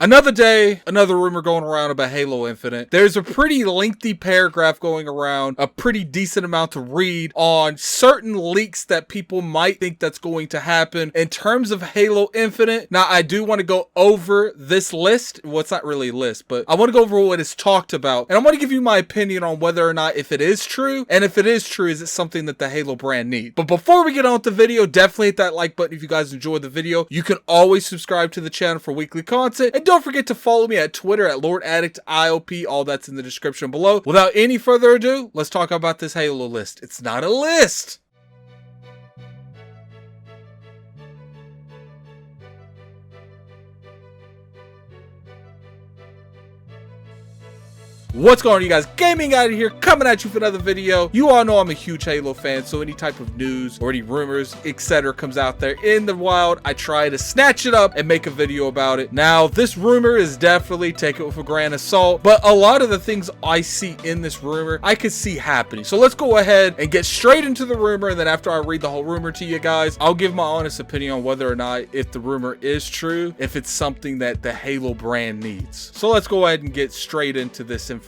Another day, another rumor going around about Halo Infinite. There's a pretty lengthy paragraph going around, a pretty decent amount to read on certain leaks that people might think that's going to happen in terms of Halo Infinite. Now, I do want to go over this list. Well, it's not really a list, but I want to go over what is talked about. And I want to give you my opinion on whether or not if it is true. And if it is true, is it something that the Halo brand needs? But before we get on with the video, definitely hit that like button if you guys enjoyed the video. You can always subscribe to the channel for weekly content. And don't forget to follow me at Twitter at LordAddictIOP. All that's in the description below. Without any further ado, let's talk about this Halo list. It's not a list. What's going on, you guys? Gaming out of here, coming at you for another video. You all know I'm a huge Halo fan, so any type of news or any rumors, etc. comes out there in the wild, I try to snatch it up and make a video about it. Now, this rumor is definitely, take it with a grain of salt, but a lot of the things I see in this rumor, I could see happening. So let's go ahead and get straight into the rumor, and then after I read the whole rumor to you guys, I'll give my honest opinion on whether or not if the rumor is true, if it's something that the Halo brand needs. So let's go ahead and get straight into this information.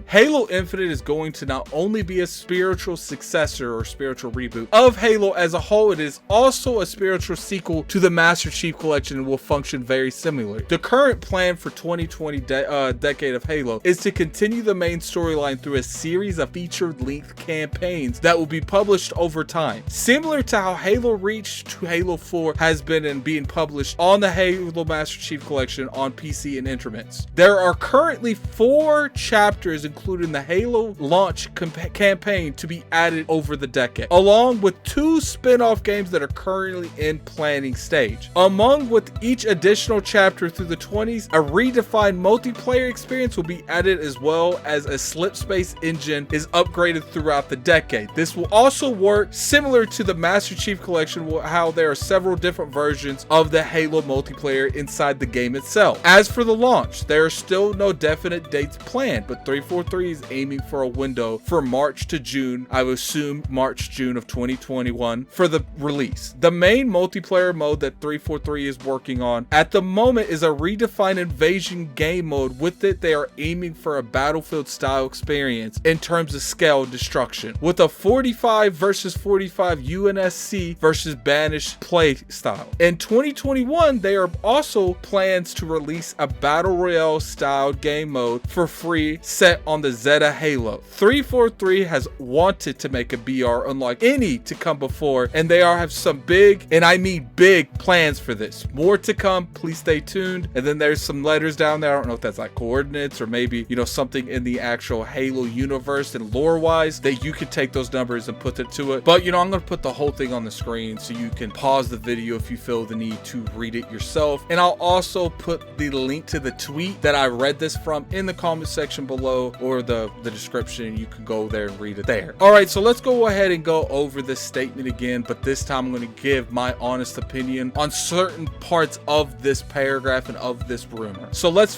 Halo Infinite is going to not only be a spiritual successor or spiritual reboot of Halo as a whole, it is also a spiritual sequel to the Master Chief Collection and will function very similarly. The current plan for 2020 decade of Halo is to continue the main storyline through a series of feature-length campaigns that will be published over time, similar to how Halo Reach to Halo 4 has been and being published on the Halo Master Chief Collection on PC and internets. There are currently 4 chapters, including the Halo launch campaign, to be added over the decade, along with 2 spin-off games that are currently in planning stage. Among with each additional chapter through the 20s, a redefined multiplayer experience will be added, as well as a slipspace engine is upgraded throughout the decade. This will also work similar to the Master Chief Collection, how there are several different versions of the Halo multiplayer inside the game itself. As for the launch, there are still no definite dates planned, but 343 is aiming for a window for March to June. I would assume March-June of 2021 for the release. The main multiplayer mode that 343 is working on at the moment is a redefined invasion game mode. With it, they are aiming for a Battlefield style experience in terms of scale and destruction, with a 45 versus 45 UNSC versus Banished play style. In 2021, there are also plans to release a Battle Royale style game mode for free set on the Zeta Halo. 343 has wanted to make a BR unlike any to come before, and they have some big, and I mean big, plans for this. More to come, please stay tuned. And then there's some letters down there. I don't know if that's like coordinates or maybe, you know, something in the actual Halo universe and lore wise that you could take those numbers and put it to it. But, you know, I'm going to put the whole thing on the screen so you can pause the video if you feel the need to read it yourself. And I'll also put the link to the tweet that I read this from in the comment section below, or the description. You can go there and read it there. All right, so let's go ahead and go over this statement again, but this time I'm going to give my honest opinion on certain parts of this paragraph and of this rumor. So let's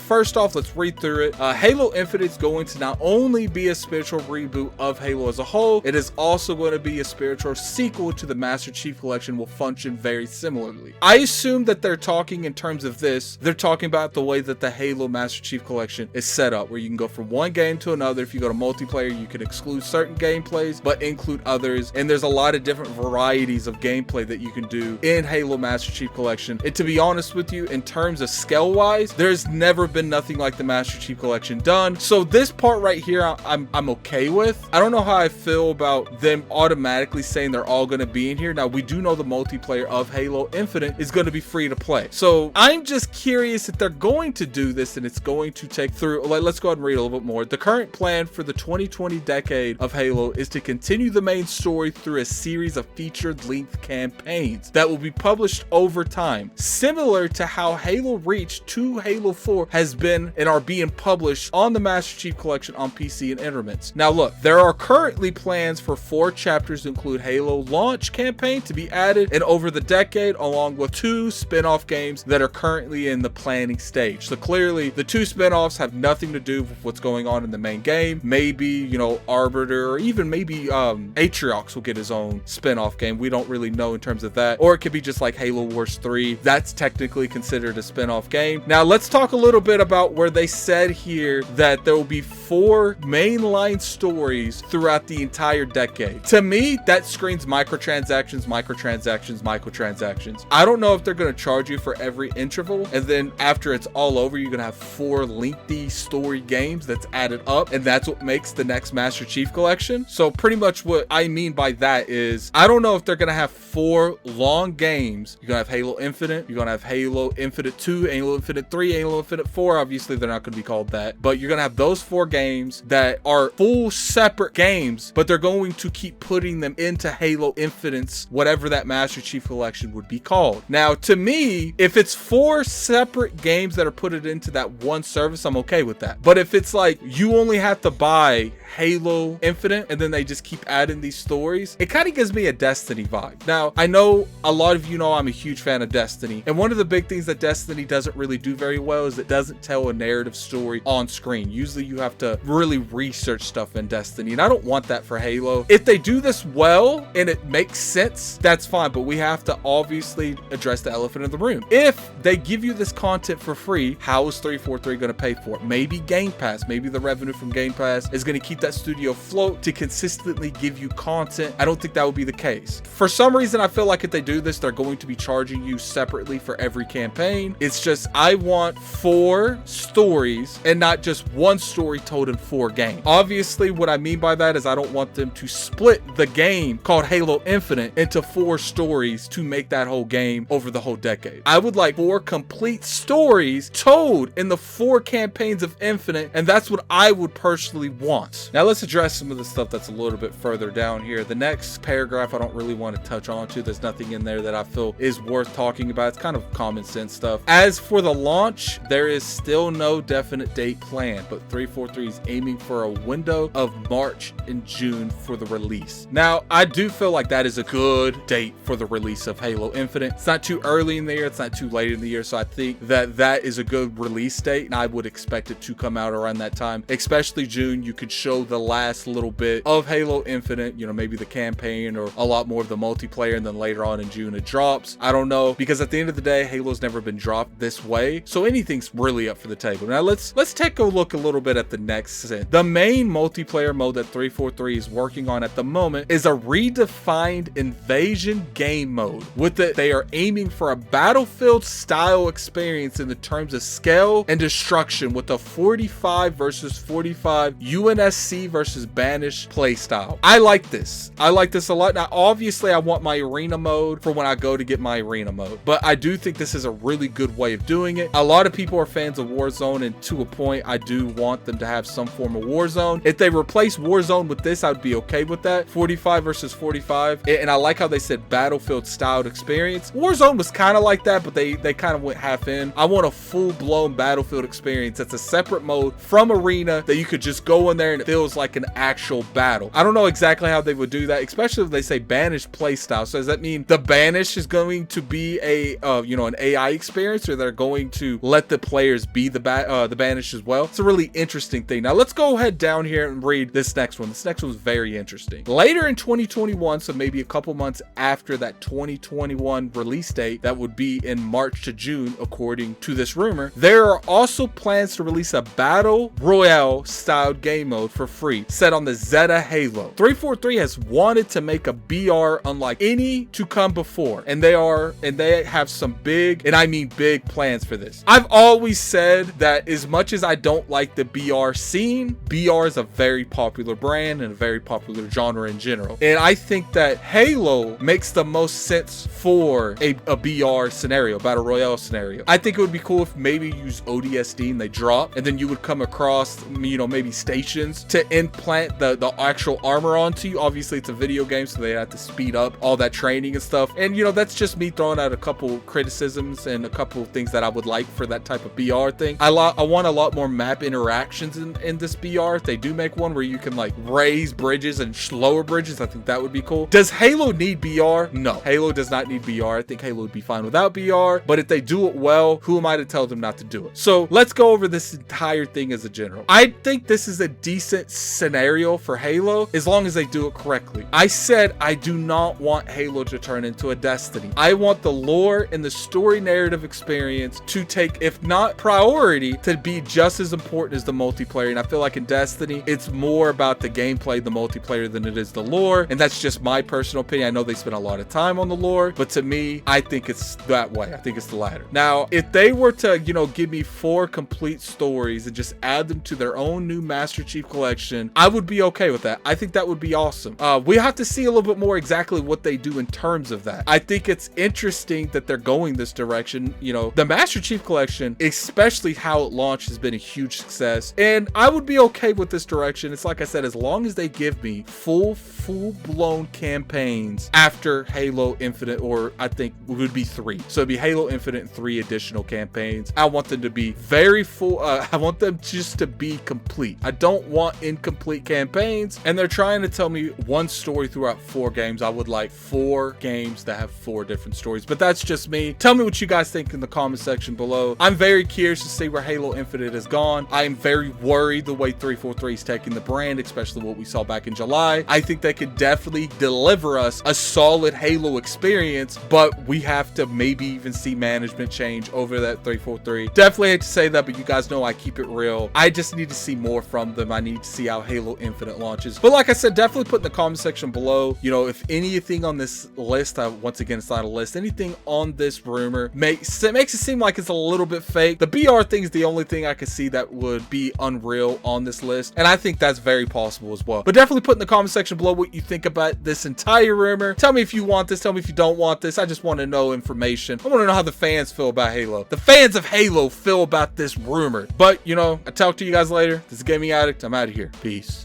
read through it. Halo Infinite is going to not only be a spiritual reboot of Halo as a whole, it is also going to be a spiritual sequel to the Master Chief Collection, will function very similarly. I assume that they're talking in terms of this, they're talking about the way that the Halo Master Chief Collection is set up, where you can go from one game to another. If you go to multiplayer, you can exclude certain gameplays but include others, and there's a lot of different varieties of gameplay that you can do in Halo Master Chief Collection. And to be honest with you, in terms of scale wise, there's never been nothing like the Master Chief Collection done. So this part right here, I'm okay with. I don't know how I feel about them automatically saying they're all going to be in here. Now, we do know the multiplayer of Halo Infinite is going to be free to play, so I'm just curious if they're going to do this and it's going to take through. Let's go ahead and read a little bit more. The current plan for the 2020 decade of Halo is to continue the main story through a series of featured length campaigns that will be published over time, similar to how Halo Reach to Halo 4 has been and are being published on the Master Chief Collection on PC and internets. Now look, there are currently plans for 4 chapters to include Halo launch campaign to be added and over the decade, along with 2 spin-off games that are currently in the planning stage. So clearly the 2 spin-offs have nothing to do with what's going on in the main game. Maybe, you know, Arbiter, or even maybe Atriox will get his own spin-off game. We don't really know in terms of that. Or it could be just like Halo Wars 3. That's technically considered a spin-off game. Now let's talk a little bit about where they said here that there will be 4 mainline stories throughout the entire decade. To me, that screams microtransactions, microtransactions, microtransactions. I don't know if they're going to charge you for every interval, and then after it's all over, you're going to have 4 lengthy story games that's added up, and that's what makes the next Master Chief Collection. So pretty much what I mean by that is, I don't know if they're going to have 4 long games. You're going to have Halo Infinite, you're going to have Halo Infinite 2, Halo Infinite 3, Halo Infinite 4. Obviously, they're not going to be called that, but you're going to have those 4 games that are full separate games, but they're going to keep putting them into Halo Infinite's whatever that Master Chief Collection would be called. Now, to me, if it's 4 separate games that are put it into that one service, I'm okay with that. But if it's like you only have to buy Halo Infinite and then they just keep adding these stories, it kind of gives me a Destiny vibe. Now, I know a lot of you know I'm a huge fan of Destiny, and one of the big things that Destiny doesn't really do very well is it doesn't tell a narrative story on screen. Usually you have to really research stuff in Destiny, and I don't want that for Halo. If they do this well and it makes sense, that's fine, but we have to obviously address the elephant in the room. If they give you this content for free, how is 343 going to pay for it? Maybe Game Pass, maybe the revenue from Game Pass is going to keep that studio afloat to consistently give you content. I don't think that would be the case. For some reason, I feel like if they do this, they're going to be charging you separately for every campaign. It's just, I want 4 stories and not just one story told in 4 games. Obviously, what I mean by that is I don't want them to split the game called Halo Infinite into 4 stories to make that whole game over the whole decade. I would like 4 complete stories told in the 4 campaigns of Infinite, and that's what I would personally want. Now let's address some of the stuff that's a little bit further down here. The next paragraph I don't really want to touch on to. There's nothing in there that I feel is worth talking about. It's kind of common sense stuff. As for the launch, there is still no definite date planned, but 343 is aiming for a window of March and June for the release. Now, I do feel like that is a good date for the release of Halo Infinite. It's not too early in the year, it's not too late in the year, so I think that that is a good release date, and I would expect it to come out around that time. Especially June, you could show the last little bit of Halo Infinite, you know, maybe the campaign or a lot more of the multiplayer, and then later on in June it drops. I don't know, because at the end of the day, Halo's never been dropped this way, so anything's really up for the table. Now let's take a look a little bit at the next set. The main multiplayer mode that 343 is working on at the moment is a redefined invasion game mode. With it, they are aiming for a Battlefield style experience in the terms of scale and destruction, with a 45 versus 45 UNSC versus Banished playstyle. I like this. I like this a lot. Now, obviously, I want my arena mode for when I go to get my arena mode, but I do think this is a really good way of doing it. A lot of people are fans of Warzone, and to a point, I do want them to have some form of Warzone. If they replace Warzone with this, I'd be okay with that. 45 versus 45, and I like how they said Battlefield styled experience. Warzone was kind of like that, but they kind of went half in. I want a full-blown Battlefield experience that's a separate mode from arena that you could just go in there and it feels like an actual battle. I don't know exactly how they would do that, especially if they say Banished playstyle. So does that mean the Banished is going to be a an AI experience, or they're going to let the players be the Banished as well? It's a really interesting thing. Now let's go ahead down here and read this next one. This next one is very interesting. Later in 2021, so maybe a couple months after that 2021 release date, that would be in March to June, according to this rumor, there are also plans to release a Battle Royale styled game mode for free, set on the Zeta Halo. 343 has wanted to make a BR unlike any to come before, and they have some big, and I mean big, plans for this. I've always said that as much as I don't like the BR scene, BR is a very popular brand and a very popular genre in general, and I think that Halo makes the most sense for a BR scenario, Battle Royale scenario. I think it would be cool if maybe you use ODST and they drop, and then you would come across, maybe stations to to implant the actual armor onto you. Obviously, it's a video game, so they have to speed up all that training and stuff. And, you know, that's just me throwing out a couple criticisms and a couple things that I would like for that type of BR thing. I want a lot more map interactions in this BR. If they do make one where you can like raise bridges and lower bridges, I think that would be cool. Does Halo need BR? No, Halo does not need BR. I think Halo would be fine without BR, but if they do it well, who am I to tell them not to do it? So let's go over this entire thing as a general. I think this is a decent scenario for Halo as long as they do it correctly. I said I do not want Halo to turn into a Destiny. I want the lore and the story narrative experience to take, if not priority, to be just as important as the multiplayer. And I feel like in Destiny, it's more about the gameplay, the multiplayer, than it is the lore. And that's just my personal opinion. I know they spend a lot of time on the lore, but to me, I think it's that way. I think it's the latter. Now, if they were to, you know, give me 4 complete stories and just add them to their own new Master Chief Collection, I would be okay with that. I think that would be awesome. We have to see a little bit more exactly what they do in terms of that. I think it's interesting that they're going this direction. You know, the Master Chief Collection, especially how it launched, has been a huge success, and I would be okay with this direction. It's like I said, as long as they give me full-blown campaigns after Halo Infinite, or I think it would be 3. So it'd be Halo Infinite and 3 additional campaigns. I want them to be very full. I want them just to be complete. I don't want incomplete campaigns, and they're trying to tell me one story throughout 4 games. I would like 4 games that have 4 different stories, but that's just me. Tell me what you guys think in the comment section below. I'm very curious to see where Halo Infinite has gone. I am very worried the way 343 is taking the brand, especially what we saw back in July. I think they could definitely deliver us a solid Halo experience, but we have to maybe even see management change over that 343. Definitely hate to say that, but you guys know I keep it real. I just need to see more from them. I need to see how Halo Infinite launches. But like I said, definitely put in the comment section below, you know, if anything on this list, once again, it's not a list, anything on this rumor makes it seem like it's a little bit fake. The BR thing is the only thing I could see that would be unreal on this list, and I think that's very possible as well. But definitely put in the comment section below what you think about this entire rumor. Tell me if you want this, tell me if you don't want this. I just want to know information. I want to know how the fans feel about Halo. The fans of Halo feel about this rumor. But, you know, I'll talk to you guys later. This is Gaming Addict. I'm out of here. Peace.